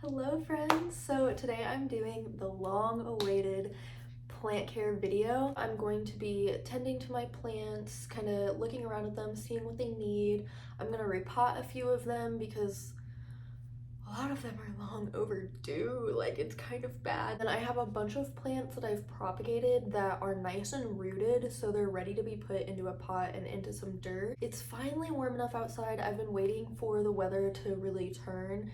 Hello friends! So today I'm doing the long-awaited plant care video. I'm going to be tending to my plants, kind of looking around at them, seeing what they need. I'm going to repot a few of them because a lot of them are long overdue, like it's kind of bad. And I have a bunch of plants that I've propagated that are nice and rooted, so they're ready to be put into a pot and into some dirt. It's finally warm enough outside. I've been waiting for the weather to really turn,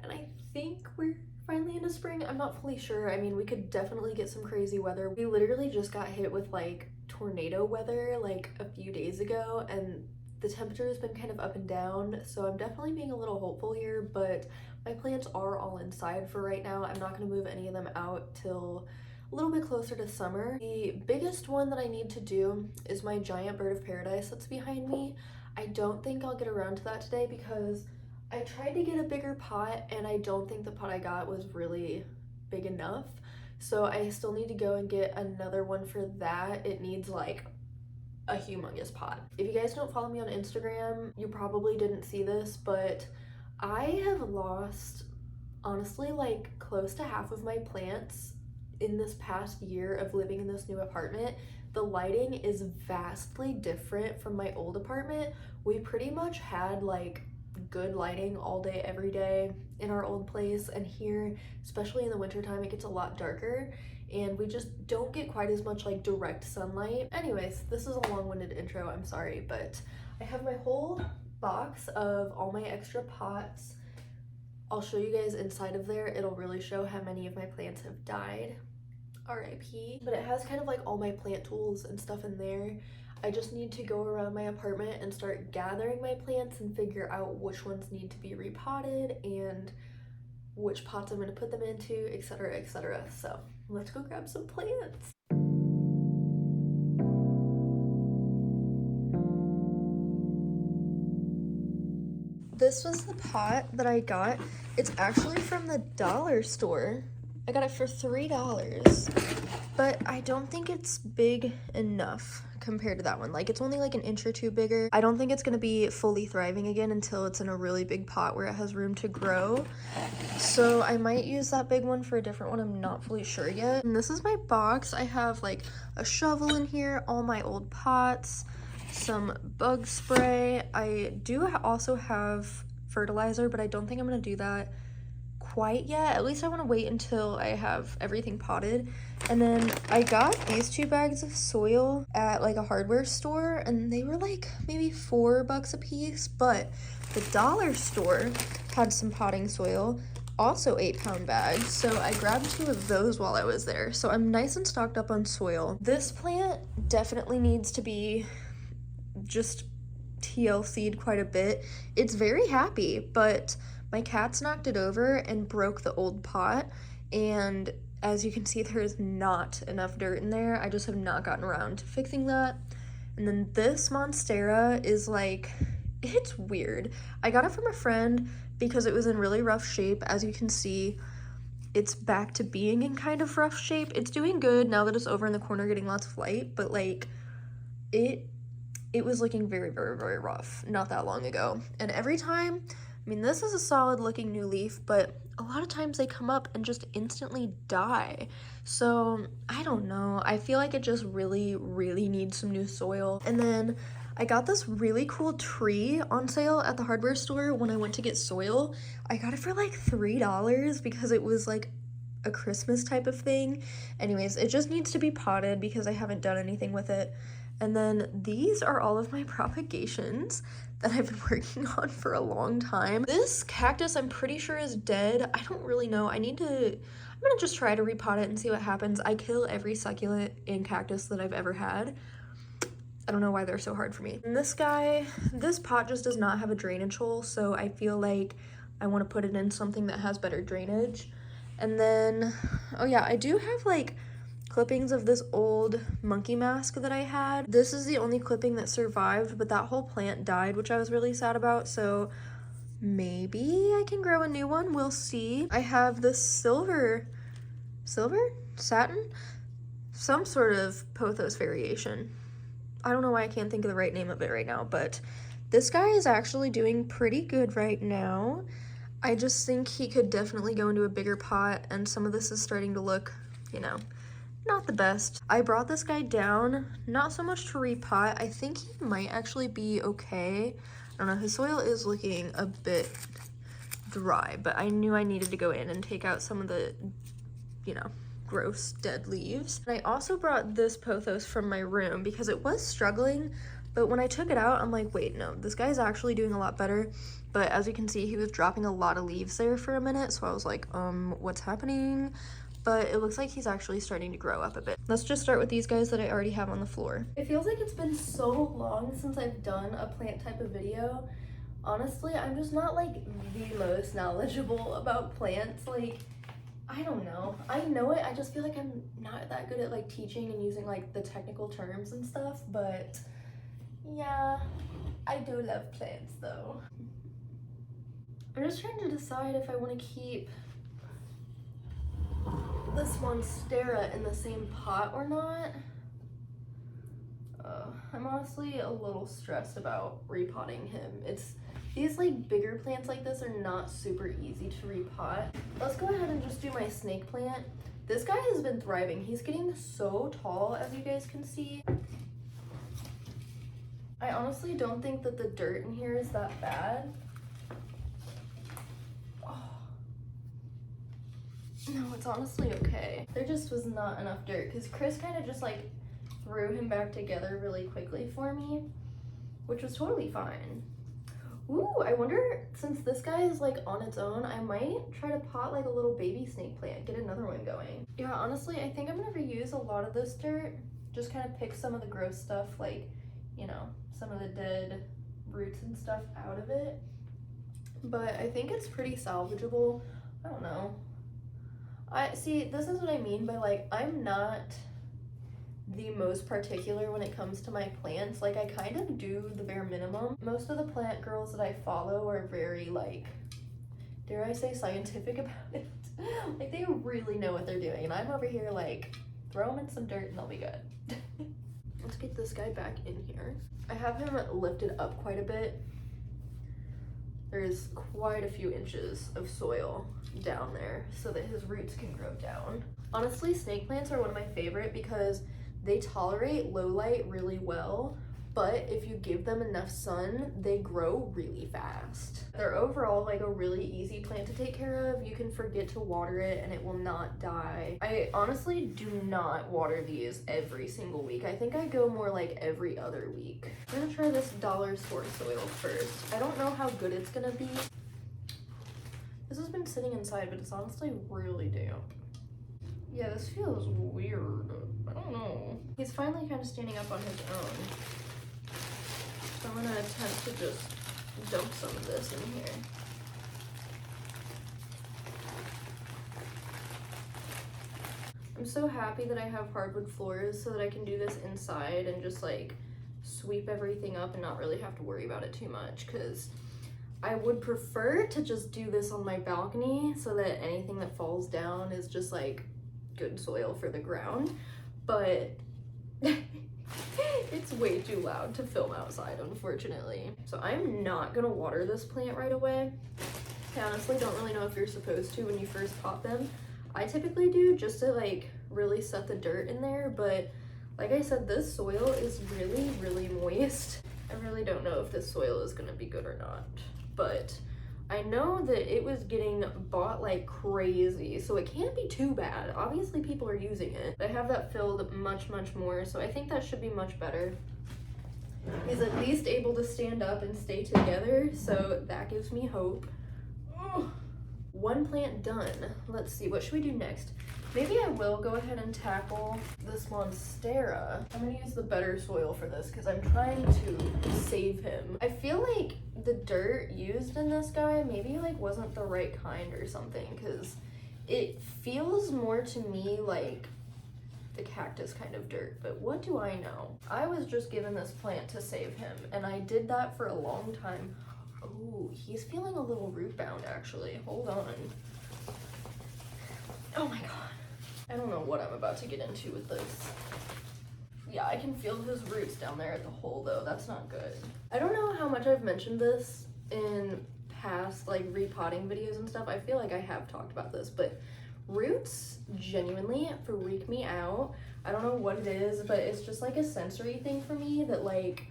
and I think we're finally into spring. I'm not fully sure. I mean, we could definitely get some crazy weather. We literally just got hit with like tornado weather like a few days ago, and the temperature has been kind of up and down, so I'm definitely being a little hopeful here, but my plants are all inside for right now. I'm not going to move any of them out till a little bit closer to summer. The biggest one that I need to do is my giant bird of paradise that's behind me. I don't think I'll get around to that today because I tried to get a bigger pot and I don't think the pot I got was really big enough. So I still need to go and get another one for that. It needs like a humongous pot. If you guys don't follow me on Instagram, you probably didn't see this, but I have lost honestly like close to half of my plants in this past year of living in this new apartment. The lighting is vastly different from my old apartment. We pretty much had like good lighting all day every day in our old place, and here, especially in the wintertime, it gets a lot darker and we just don't get quite as much like direct sunlight. Anyways, this is a long-winded intro, I'm sorry, but I have my whole box of all my extra pots. I'll show you guys inside of there. It'll really show how many of my plants have died, RIP. But it has kind of like all my plant tools and stuff in there. I just need to go around my apartment and start gathering my plants and figure out which ones need to be repotted and which pots I'm going to put them into, etc, etc. So let's go grab some plants. This was the pot that I got. It's actually from the dollar store. I got it for $3, but I don't think it's big enough compared to that one. Like, it's only like an inch or two bigger. I don't think it's gonna be fully thriving again until it's in a really big pot where it has room to grow. So I might use that big one for a different one. I'm not fully sure yet. And this is my box. I have like a shovel in here, all my old pots, some bug spray. I do also have fertilizer, but I don't think I'm gonna do that quite yet. At least I want to wait until I have everything potted. And then I got these 2 bags of soil at like a hardware store, and they were like maybe $4 a piece, but the dollar store had some potting soil, also 8-pound bags, so I grabbed 2 of those while I was there. So I'm nice and stocked up on soil. This plant definitely needs to be just TLC'd quite a bit. It's very happy, but my cats knocked it over and broke the old pot, and as you can see, there is not enough dirt in there. I just have not gotten around to fixing that. And then this monstera is like, it's weird. I got it from a friend because it was in really rough shape. As you can see, it's back to being in kind of rough shape. It's doing good now that it's over in the corner getting lots of light, but like it was looking very, very, very rough not that long ago. And every time, I mean, this is a solid looking new leaf, but a lot of times they come up and just instantly die. So I don't know. I feel like it just really, really needs some new soil. And then I got this really cool tree on sale at the hardware store when I went to get soil. I got it for like $3 because it was like a Christmas type of thing. Anyways, it just needs to be potted because I haven't done anything with it. And then these are all of my propagations that I've been working on for a long time. This cactus I'm pretty sure is dead. I don't really know. I'm gonna just try to repot it and see what happens. I kill every succulent and cactus that I've ever had. I don't know why they're so hard for me. And this guy, this pot just does not have a drainage hole, so I feel like I want to put it in something that has better drainage. And then, oh yeah, I do have like clippings of this old monkey mask that I had. This is the only clipping that survived, but that whole plant died, which I was really sad about, so maybe I can grow a new one. We'll see. I have this silver satin, some sort of pothos variation. I don't know why I can't think of the right name of it right now, but this guy is actually doing pretty good right now. I just think he could definitely go into a bigger pot, and some of this is starting to look, you know, not the best. I brought this guy down, not so much to repot. I think he might actually be okay. I don't know, his soil is looking a bit dry, but I knew I needed to go in and take out some of the, you know, gross dead leaves. And I also brought this pothos from my room because it was struggling, but when I took it out, I'm like, wait, no, this guy's actually doing a lot better. But as you can see, he was dropping a lot of leaves there for a minute, so I was like, what's happening? But it looks like he's actually starting to grow up a bit. Let's just start with these guys that I already have on the floor. It feels like it's been so long since I've done a plant type of video. Honestly, I'm just not like the most knowledgeable about plants. Like, I don't know. I know it, I just feel like I'm not that good at like teaching and using like the technical terms and stuff, but yeah, I do love plants though. I'm just trying to decide if I want to keep this monstera in the same pot or not. I'm honestly a little stressed about repotting him. These like bigger plants like this are not super easy to repot. Let's go ahead and just do my snake plant. This guy has been thriving. He's getting so tall, as you guys can see. I honestly don't think that the dirt in here is that bad. No, it's honestly okay. There just was not enough dirt because Chris kind of just like threw him back together really quickly for me, which was totally fine. Ooh, I wonder, since this guy is like on its own, I might try to pot like a little baby snake plant, get another one going. Yeah, honestly, I think I'm gonna reuse a lot of this dirt, just kind of pick some of the gross stuff, like, you know, some of the dead roots and stuff out of it. But I think it's pretty salvageable. I don't know. See, this is what I mean by like, I'm not the most particular when it comes to my plants. Like, I kind of do the bare minimum. Most of the plant girls that I follow are very like, dare I say, scientific about it. Like, they really know what they're doing, and I'm over here like, throw them in some dirt and they'll be good. Let's get this guy back in here. I have him lifted up quite a bit. There's quite a few inches of soil down there so that his roots can grow down. Honestly, snake plants are one of my favorite because they tolerate low light really well, but if you give them enough sun, they grow really fast. They're overall like a really easy plant to take care of. You can forget to water it and it will not die. I honestly do not water these every single week. I think I go more like every other week. I'm gonna try this dollar store soil first. I don't know how good it's gonna be. This has been sitting inside, but it's honestly really damp. Yeah, this feels weird. I don't know. He's finally kind of standing up on his own. So I'm gonna attempt to just dump some of this in here. I'm so happy that I have hardwood floors so that I can do this inside and just like sweep everything up and not really have to worry about it too much, because I would prefer to just do this on my balcony so that anything that falls down is just like good soil for the ground, but it's way too loud to film outside, unfortunately. So I'm not gonna water this plant right away. I honestly don't really know if you're supposed to when you first pot them. I typically do, just to like really set the dirt in there, but like I said, this soil is really, really moist. I really don't know if this soil is gonna be good or not, but I know that it was getting bought like crazy, so it can't be too bad. Obviously people are using it. I have that filled much, much more, so I think that should be much better. He's at least able to stand up and stay together, so that gives me hope. Ugh. One plant done. Let's see, what should we do next? Maybe I will go ahead and tackle this monstera. I'm gonna use the better soil for this because I'm trying to save him. I feel like the dirt used in this guy maybe like wasn't the right kind or something, because it feels more to me like the cactus kind of dirt, but what do I know? I was just given this plant to save him, and I did that for a long time. Oh, he's feeling a little root bound actually. Hold on. Oh my god. I don't know what I'm about to get into with this. Yeah, I can feel his roots down there at the hole though. That's not good. I don't know how much I've mentioned this in past like repotting videos and stuff, I feel like I have talked about this, but roots genuinely freak me out. I don't know what it is, but it's just like a sensory thing for me that like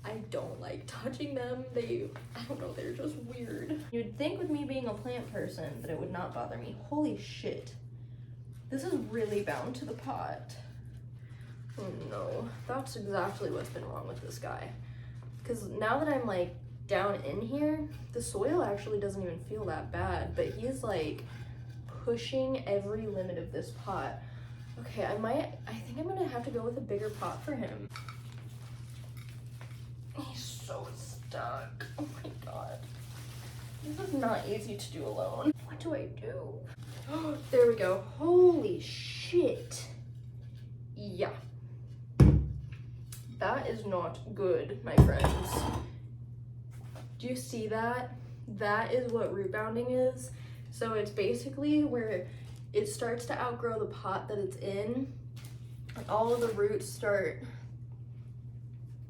I don't like touching them. I don't know, they're just weird. You'd think with me being a plant person that it would not bother me. Holy shit. This is really bound to the pot. Oh no, that's exactly what's been wrong with this guy. Because now that I'm like down in here, the soil actually doesn't even feel that bad, but he's like pushing every limit of this pot. Okay, I think I'm gonna have to go with a bigger pot for him. He's so stuck. Oh my god. This is not easy to do alone. What do I do? Oh, there we go. Holy shit. Yeah. That is not good, my friends. Do you see that? That is what root bounding is. So it's basically where it starts to outgrow the pot that it's in. And all of the roots start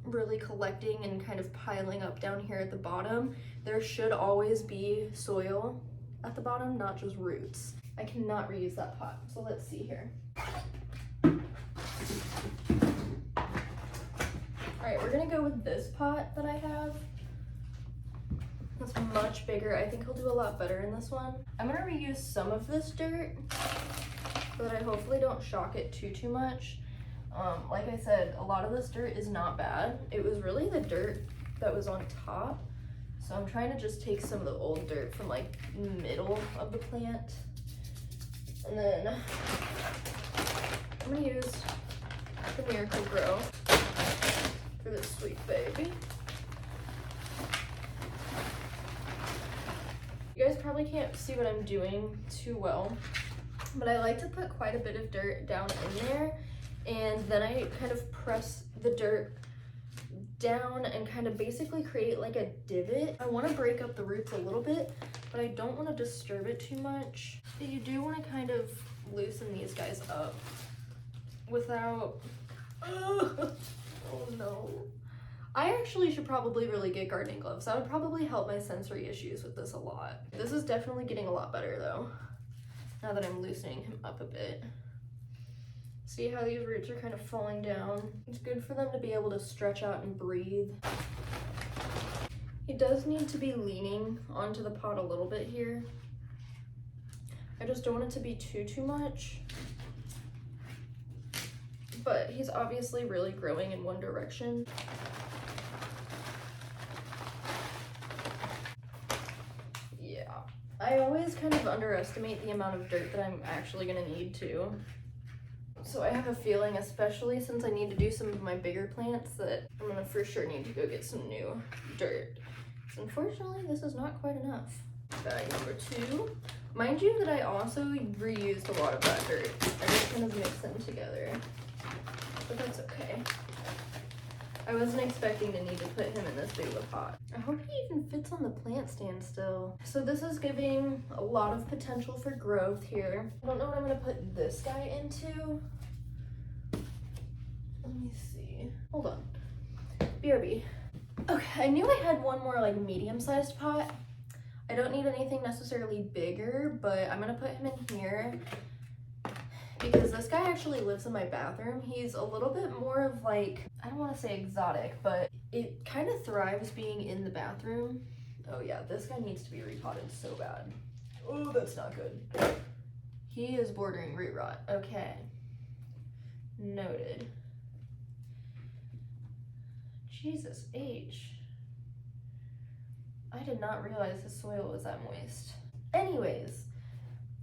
really collecting and kind of piling up down here at the bottom. There should always be soil at the bottom, not just roots. I cannot reuse that pot, so let's see here. Alright, we're gonna go with this pot that I have. It's much bigger. I think he'll do a lot better in this one. I'm gonna reuse some of this dirt so that I hopefully don't shock it too much. Like I said, a lot of this dirt is not bad. It was really the dirt that was on top. So I'm trying to just take some of the old dirt from like middle of the plant. And then I'm gonna use the Miracle Grow for this sweet baby. You guys probably can't see what I'm doing too well, but I like to put quite a bit of dirt down in there, and then I kind of press the dirt down and kind of basically create like a divot. I want to break up the roots a little bit, but I don't want to disturb it too much. But you do want to kind of loosen these guys up without, oh no. I actually should probably really get gardening gloves. That would probably help my sensory issues with this a lot. This is definitely getting a lot better though, now that I'm loosening him up a bit. See how these roots are kind of falling down? It's good for them to be able to stretch out and breathe. He does need to be leaning onto the pot a little bit here. I just don't want it to be too much. But he's obviously really growing in one direction. Yeah, I always kind of underestimate the amount of dirt that I'm actually gonna need to. So I have a feeling, especially since I need to do some of my bigger plants, that I'm gonna for sure need to go get some new dirt. Unfortunately, this is not quite enough. Bag number 2. Mind you that I also reused a lot of that dirt. I just kind of mixed them together, but that's okay. I wasn't expecting to need to put him in this big of a pot. I hope he even fits on the plant stand still. So this is giving a lot of potential for growth here. I don't know what I'm gonna put this guy into. Let me see. Hold on. BRB. Okay, I knew I had one more like medium-sized pot. I don't need anything necessarily bigger, but I'm gonna put him in here because this guy actually lives in my bathroom. He's a little bit more of like, I don't want to say exotic, but it kind of thrives being in the bathroom. Oh yeah, this guy needs to be repotted so bad. Oh, that's not good. He is bordering root rot. Okay. Noted. Jesus H. I did not realize the soil was that moist. Anyways,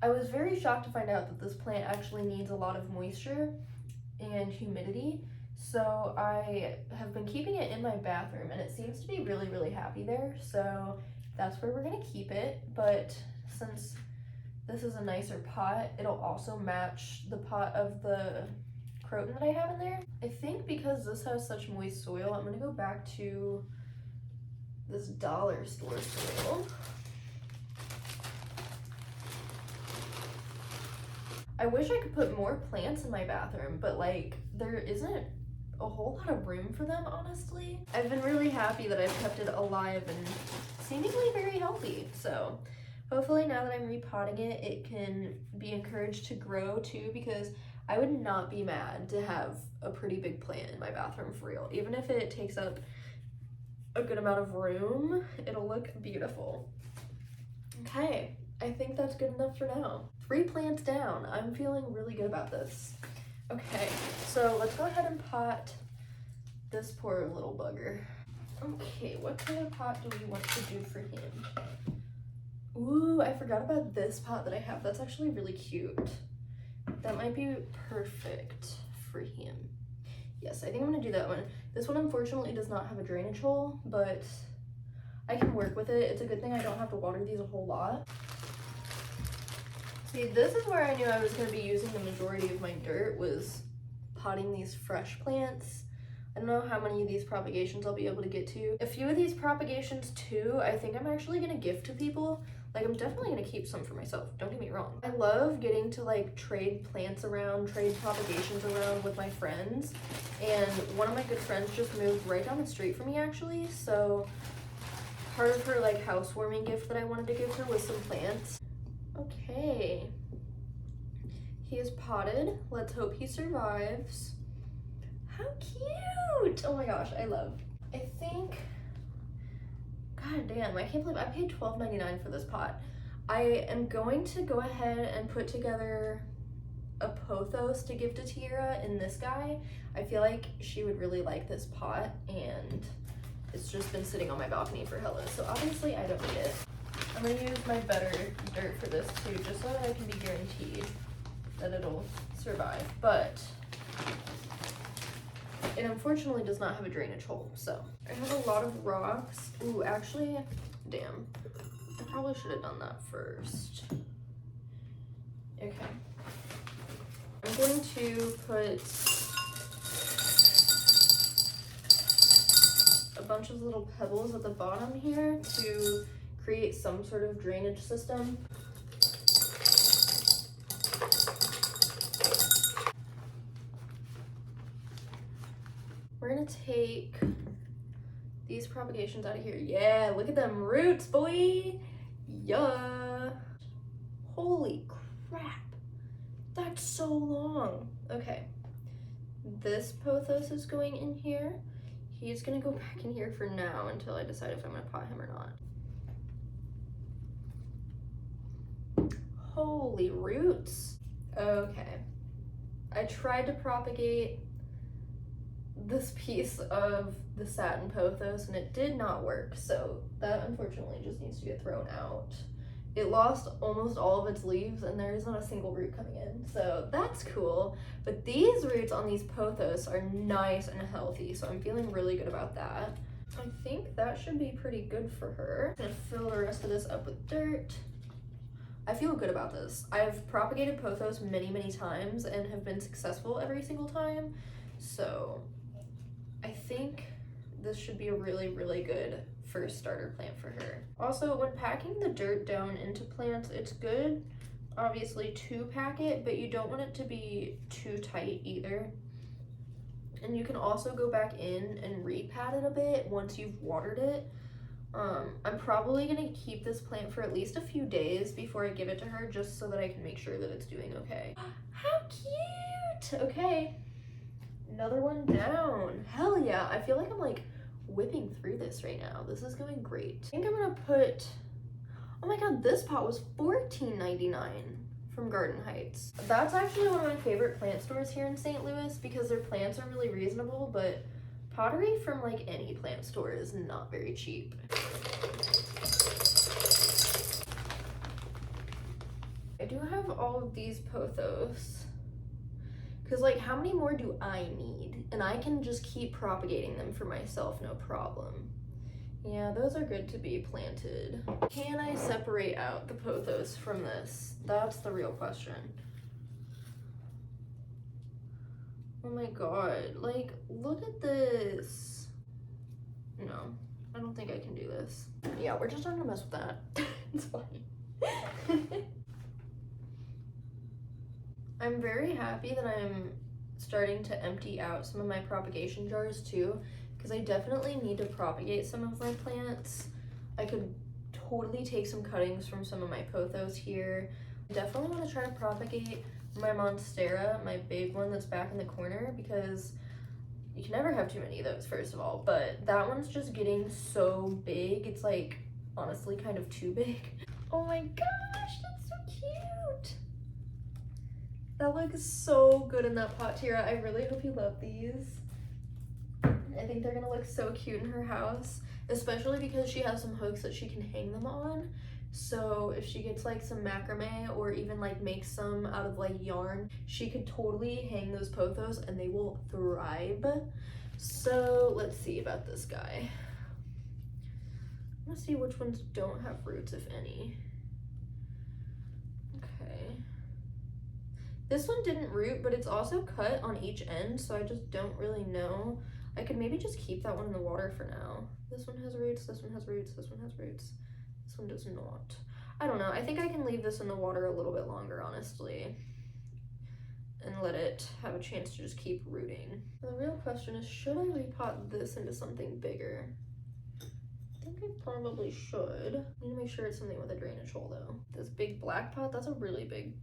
I was very shocked to find out that this plant actually needs a lot of moisture and humidity. So I have been keeping it in my bathroom and it seems to be really happy there. So that's where we're gonna keep it. But since this is a nicer pot, it'll also match the pot of the croton that I have in there. I think because this has such moist soil, I'm gonna go back to this dollar store soil. I wish I could put more plants in my bathroom, but like there isn't a whole lot of room for them, honestly. I've been really happy that I've kept it alive and seemingly very healthy. So hopefully now that I'm repotting it, it can be encouraged to grow too, because I would not be mad to have a pretty big plant in my bathroom for real. Even if it takes up a good amount of room, it'll look beautiful. Okay, I think that's good enough for now. 3 plants down. I'm feeling really good about this. Okay, so let's go ahead and pot this poor little bugger. Okay, what kind of pot do we want to do for him? Ooh, I forgot about this pot that I have. That's actually really cute. That might be perfect for him. Yes, I think I'm gonna do that one. This one unfortunately does not have a drainage hole, but I can work with it. It's a good thing I don't have to water these a whole lot. See, this is where I knew I was gonna be using the majority of my dirt, was potting these fresh plants. I don't know how many of these propagations I'll be able to get to. A few of these propagations too, I think I'm actually gonna gift to people. Like, I'm definitely gonna keep some for myself, don't get me wrong. I love getting to like trade plants around, trade propagations around with my friends. And one of my good friends just moved right down the street from me actually. So part of her like housewarming gift that I wanted to give her was some plants. Okay, he is potted. Let's hope he survives. How cute! Oh my gosh, I love. I think, god damn, I can't believe I paid $12.99 for this pot. I am going to go ahead and put together a pothos to give to Tiara in this guy. I feel like she would really like this pot, and it's just been sitting on my balcony for hella, so obviously I don't need it. I'm gonna use my better dirt for this too, just so that I can be guaranteed that it'll survive, but it unfortunately does not have a drainage hole, so. I have a lot of rocks. Ooh, actually, damn. I probably should have done that first. Okay. I'm going to put a bunch of little pebbles at the bottom here to create some sort of drainage system. We're gonna take these propagations out of here. Yeah, look at them roots, boy. Yeah. Holy crap. That's so long. Okay. This pothos is going in here. He's gonna go back in here for now until I decide if I'm gonna pot him or not. Holy roots. Okay. I tried to propagate this piece of the satin pothos and it did not work, so that unfortunately just needs to get thrown out. It lost almost all of its leaves and there isn't a single root coming in, so that's cool. But these roots on these pothos are nice and healthy, so I'm feeling really good about that. I think that should be pretty good for her. I'm gonna fill the rest of this up with dirt. I feel good about this. I've propagated pothos many times and have been successful every single time, so I think this should be a really good first starter plant for her. Also, when packing the dirt down into plants, it's good, obviously, to pack it, but you don't want it to be too tight either. And you can also go back in and repat it a bit once you've watered it. I'm probably gonna keep this plant for at least a few days before I give it to her, just so that I can make sure that it's doing okay. How cute! Okay. Another one down. Hell yeah. I feel like I'm like whipping through this right now. This is going great. I think I'm gonna put, oh my god, this pot was $14.99 from Garden Heights. That's actually one of my favorite plant stores here in St. Louis because their plants are really reasonable, but pottery from like any plant store is not very cheap. I do have all of these pothos. Because, like, how many more do I need? And I can just keep propagating them for myself, no problem. Yeah, those are good to be planted. Can I separate out the pothos from this? That's the real question. Oh my god, like, look at this. No, I don't think I can do this. Yeah, we're just not gonna mess with that. It's fine. I'm very happy that I'm starting to empty out some of my propagation jars too, because I definitely need to propagate some of my plants. I could totally take some cuttings from some of my pothos here. Definitely want to try to propagate my monstera, my big one that's back in the corner, because you can never have too many of those, first of all, but that one's just getting so big. It's like honestly kind of too big. Oh my gosh, that's so cute. That looks so good in that pot, Tira. I really hope you love these. I think they're gonna look so cute in her house, especially because she has some hooks that she can hang them on. So if she gets like some macrame or even like make some out of like yarn, she could totally hang those pothos and they will thrive. So let's see about this guy. Let's see which ones don't have roots, if any. Okay. This one didn't root, but it's also cut on each end, so I just don't really know. I could maybe just keep that one in the water for now. This one has roots, this one has roots, this one has roots. This one does not. I don't know. I think I can leave this in the water a little bit longer, honestly, and let it have a chance to just keep rooting. The real question is, should I repot this into something bigger? I think I probably should. I need to make sure it's something with a drainage hole, though. This big black pot, that's a really big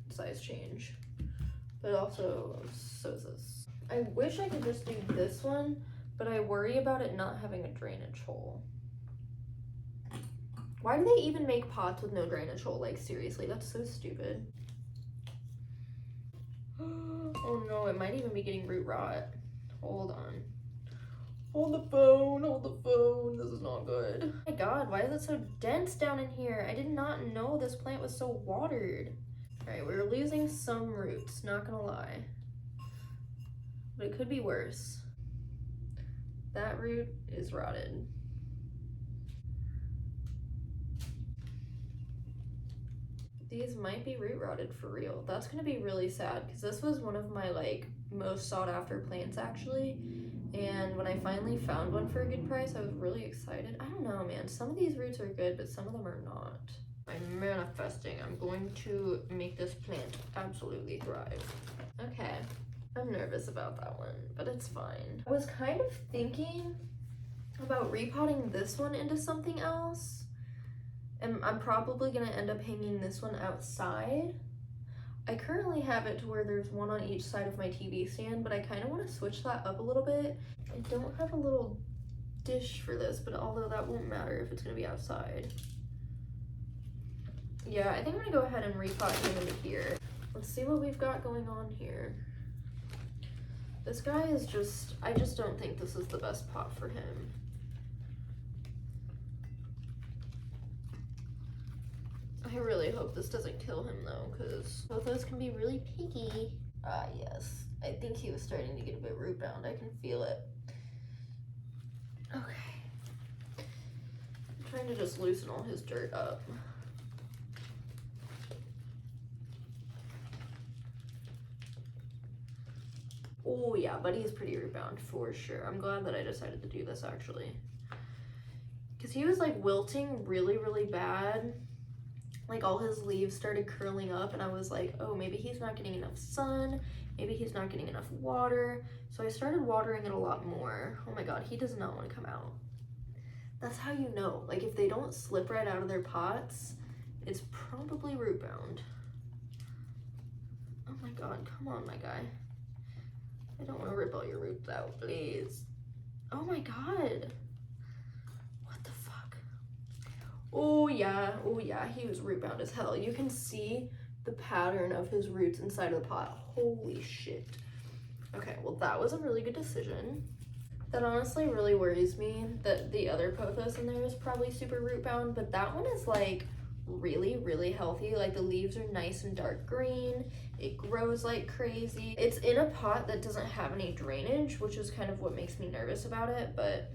size change. But also, so is this. I wish I could just do this one, but I worry about it not having a drainage hole. Why do they even make pots with no drainage hole? Like, seriously, that's so stupid. Oh no, it might even be getting root rot. Hold on. Hold the phone, hold the phone. This is not good. Oh my god, why is it so dense down in here? I did not know this plant was so watered. All right, we're losing some roots, not gonna lie. But it could be worse. That root is rotted. These might be root rotted for real. That's gonna be really sad because this was one of my like most sought after plants actually. And when I finally found one for a good price, I was really excited. I don't know, man. Some of these roots are good, but some of them are not. I'm manifesting. I'm going to make this plant absolutely thrive. Okay. I'm nervous about that one, but it's fine. I was kind of thinking about repotting this one into something else. And I'm probably gonna end up hanging this one outside. I currently have it to where there's one on each side of my TV stand, but I kind of want to switch that up a little bit. I don't have a little dish for this, but although that won't matter if it's gonna be outside. Yeah, I think I'm gonna go ahead and repot him into here. Let's see what we've got going on here. This guy is just, I just don't think this is the best pot for him. I really hope this doesn't kill him though, because both those can be really picky. Ah, yes. I think he was starting to get a bit root bound. I can feel it. Okay. I'm trying to just loosen all his dirt up. Oh yeah, Buddy is pretty root bound for sure. I'm glad that I decided to do this actually. Because he was like wilting really, really bad. Like all his leaves started curling up and I was like, oh, maybe he's not getting enough sun. Maybe he's not getting enough water. So I started watering it a lot more. Oh my God, he does not want to come out. That's how you know. Like if they don't slip right out of their pots, it's probably root bound. Oh my God, come on, my guy. I don't want to rip all your roots out, please. Oh my God. What the fuck? Oh yeah, he was root bound as hell. You can see the pattern of his roots inside of the pot. Holy shit. Okay, well that was a really good decision. That honestly really worries me that the other pothos in there is probably super root bound, but that one is like really, really healthy. Like the leaves are nice and dark green. It grows like crazy. It's in a pot that doesn't have any drainage, which is kind of what makes me nervous about it, but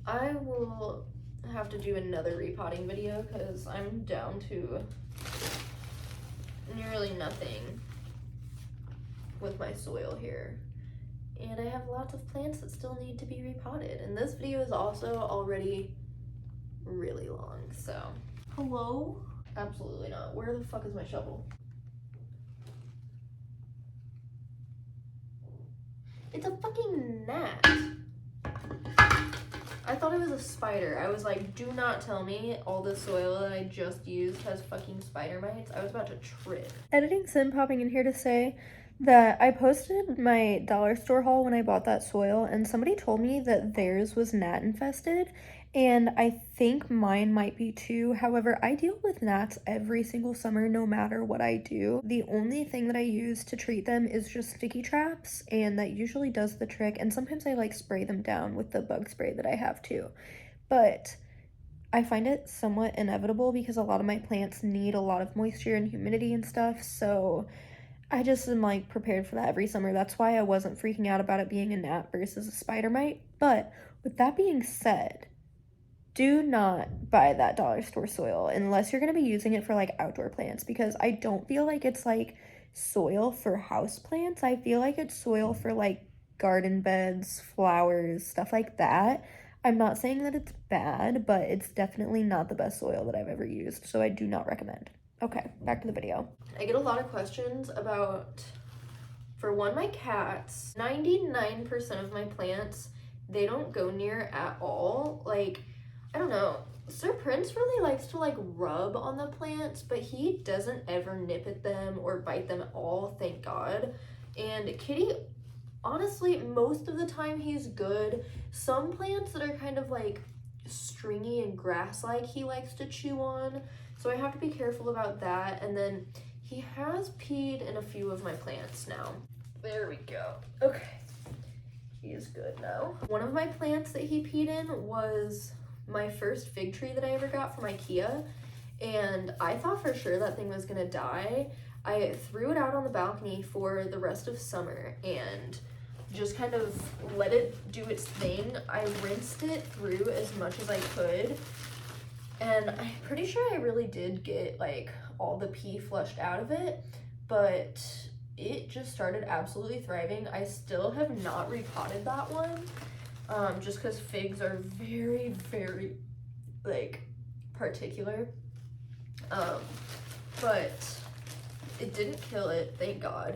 I will have to do another repotting video because I'm down to nearly nothing with my soil here. And I have lots of plants that still need to be repotted. And this video is also already really long, so. Hello? Absolutely not. Where the fuck is my shovel? It's a fucking gnat. I thought it was a spider. I was like, do not tell me all the soil that I just used has fucking spider mites. I was about to trip. Editing Sim popping in here to say that I posted my dollar store haul when I bought that soil, and somebody told me that theirs was gnat infested, and I think mine might be too. However, I deal with gnats every single summer no matter what I do. The only thing that I use to treat them is just sticky traps, and that usually does the trick, and sometimes I like spray them down with the bug spray that I have too. But I find it somewhat inevitable because a lot of my plants need a lot of moisture and humidity and stuff, so I just am like prepared for that every summer. That's why I wasn't freaking out about it being a gnat versus a spider mite. But with that being said, do not buy that dollar store soil unless you're going to be using it for like outdoor plants, because I don't feel like it's like soil for house plants. I feel like it's soil for like garden beds, flowers, stuff like that. I'm not saying that it's bad, but it's definitely not the best soil that I've ever used, so I do not recommend. Okay, back to the video. I get a lot of questions about, for one, my cats. 99% of my plants, they don't go near at all. Like, I don't know. Sir Prince really likes to like rub on the plants, but he doesn't ever nip at them or bite them at all, thank God. And Kitty, honestly, most of the time he's good. Some plants that are kind of like stringy and grass-like, he likes to chew on. So I have to be careful about that. And then he has peed in a few of my plants now. There we go. Okay. He is good now. One of my plants that he peed in was my first fig tree that I ever got from IKEA. And I thought for sure that thing was gonna die. I threw it out on the balcony for the rest of summer and just kind of let it do its thing. I rinsed it through as much as I could. And I'm pretty sure I really did get like all the pee flushed out of it, but it just started absolutely thriving. I still have not repotted that one, just because figs are very, very like particular. But it didn't kill it, thank God.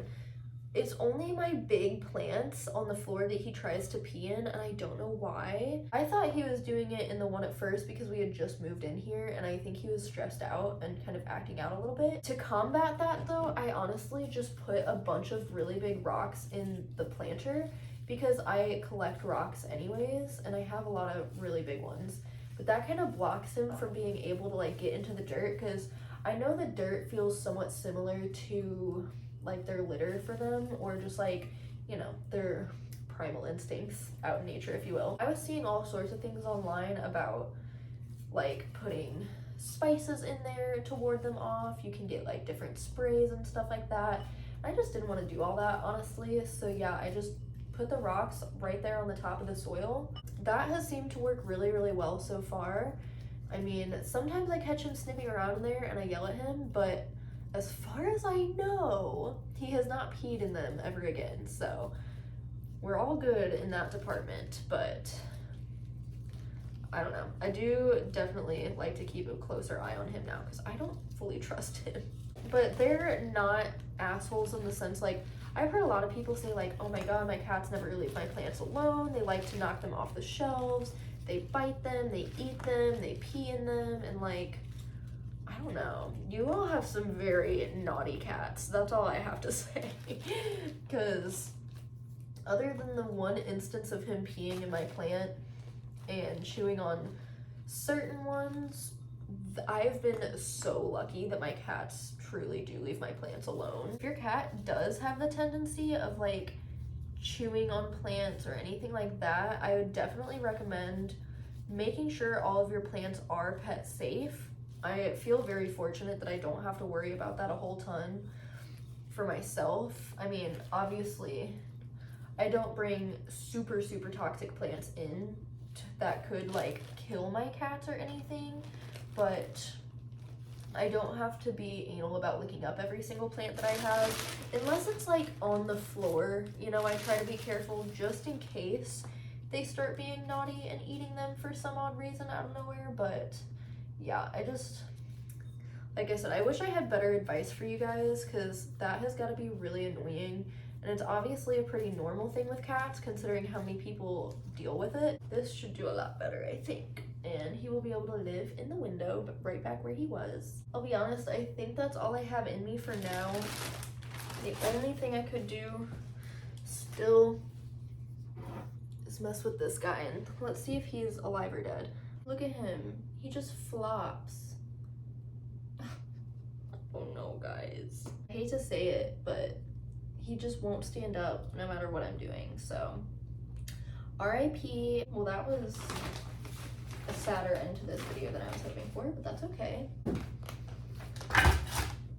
It's only my big plants on the floor that he tries to pee in, and I don't know why. I thought he was doing it in the one at first because we had just moved in here, and I think he was stressed out and kind of acting out a little bit. To combat that though, I honestly just put a bunch of really big rocks in the planter because I collect rocks anyways, and I have a lot of really big ones. But that kind of blocks him from being able to like get into the dirt, because I know the dirt feels somewhat similar to like their litter for them, or just like, you know, their primal instincts out in nature, if you will. I was seeing all sorts of things online about like putting spices in there to ward them off. You can get like different sprays and stuff like that. I just didn't want to do all that, honestly. So yeah, I just put the rocks right there on the top of the soil. That has seemed to work really, really well so far. I mean, sometimes I catch him sniffing around in there and I yell at him, but as far as I know, he has not peed in them ever again. So we're all good in that department, but I don't know. I do definitely like to keep a closer eye on him now because I don't fully trust him. But they're not assholes in the sense, like, I've heard a lot of people say like, oh my God, my cats never leave my plants alone. They like to knock them off the shelves. They bite them, they eat them, they pee in them, and like, I don't know. You all have some very naughty cats. That's all I have to say. Because other than the one instance of him peeing in my plant and chewing on certain ones, I've been so lucky that my cats truly do leave my plants alone. If your cat does have the tendency of like chewing on plants or anything like that, I would definitely recommend making sure all of your plants are pet safe. I feel very fortunate that I don't have to worry about that a whole ton for myself. I mean, obviously, I don't bring super, super toxic plants in that could like kill my cats or anything, but I don't have to be anal about licking up every single plant that I have, unless it's like on the floor. You know, I try to be careful just in case they start being naughty and eating them for some odd reason out of nowhere. But yeah, I just, like I said, I wish I had better advice for you guys, because that has got to be really annoying and it's obviously a pretty normal thing with cats considering how many people deal with it. This should do a lot better, I think. And he will be able to live in the window, but right back where he was. I'll be honest, I think that's all I have in me for now. The only thing I could do still is mess with this guy, and let's see if he's alive or dead. Look at him, he just flops. Oh no, guys. I hate to say it, but he just won't stand up no matter what I'm doing, so RIP. Well, that was a sadder end to this video than I was hoping for, but that's okay.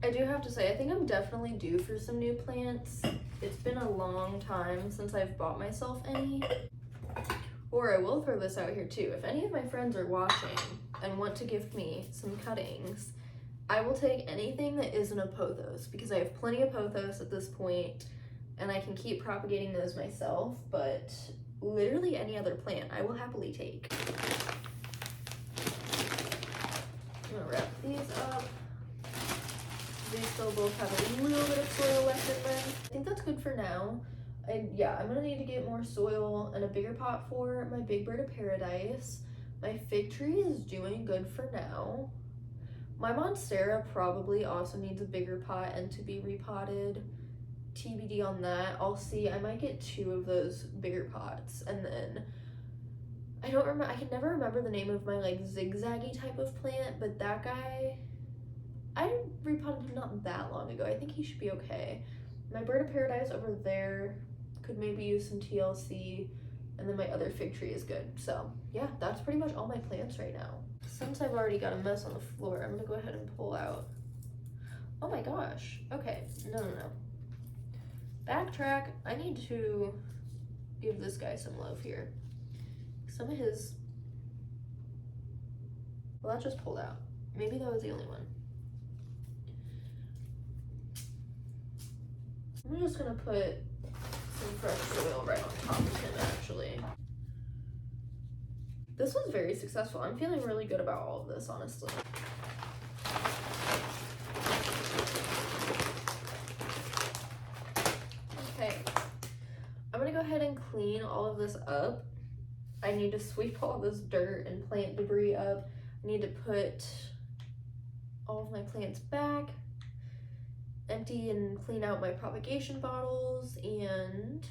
I do have to say, I think I'm definitely due for some new plants. It's been a long time since I've bought myself any. Or I will throw this out here too. If any of my friends are watching and want to gift me some cuttings, I will take anything that isn't a pothos, because I have plenty of pothos at this point and I can keep propagating those myself, but literally any other plant I will happily take. I'm gonna wrap these up. These still both have a little bit of soil left in them. I think that's good for now. Yeah, I'm gonna need to get more soil and a bigger pot for my big bird of paradise. My fig tree is doing good for now. My monstera probably also needs a bigger pot and to be repotted. TBD on that. I'll see. I might get 2 of those bigger pots, and then I don't remember. I can never remember the name of my like zigzaggy type of plant, but that guy, I repotted him not that long ago. I think he should be okay. My bird of paradise over there could maybe use some TLC, and then my other fig tree is good. So yeah, that's pretty much all my plants right now. Since I've already got a mess on the floor, I'm gonna go ahead and pull out. Oh my gosh. Okay, no. Backtrack. I need to give this guy some love here. Some of his, well, that just pulled out. Maybe that was the only one. I'm just gonna put some fresh soil right on top of him, actually. This was very successful. I'm feeling really good about all of this, honestly. Okay, I'm gonna go ahead and clean all of this up. I need to sweep all this dirt and plant debris up. I need to put all of my plants back, empty and clean out my propagation bottles, and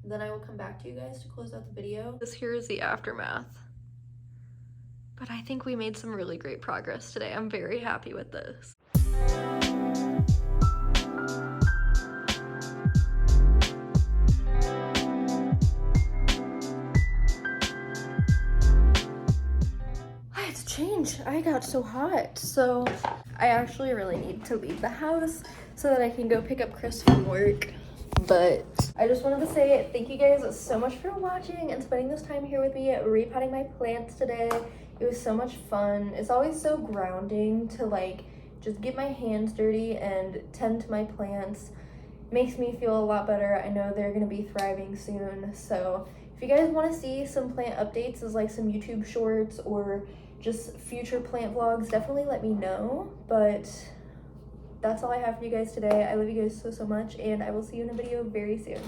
then I will come back to you guys to close out the video. This here is the aftermath. But I think we made some really great progress today. I'm very happy with this. I had to change. I got so hot. So I actually really need to leave the house so that I can go pick up Chris from work. But I just wanted to say thank you guys so much for watching and spending this time here with me repotting my plants today. It was so much fun. It's always so grounding to like just get my hands dirty and tend to my plants. It makes me feel a lot better. I know they're gonna be thriving soon. So if you guys want to see some plant updates as like some YouTube shorts or just future plant vlogs, definitely let me know. But that's all I have for you guys today. I love you guys so much, and I will see you in a video very soon.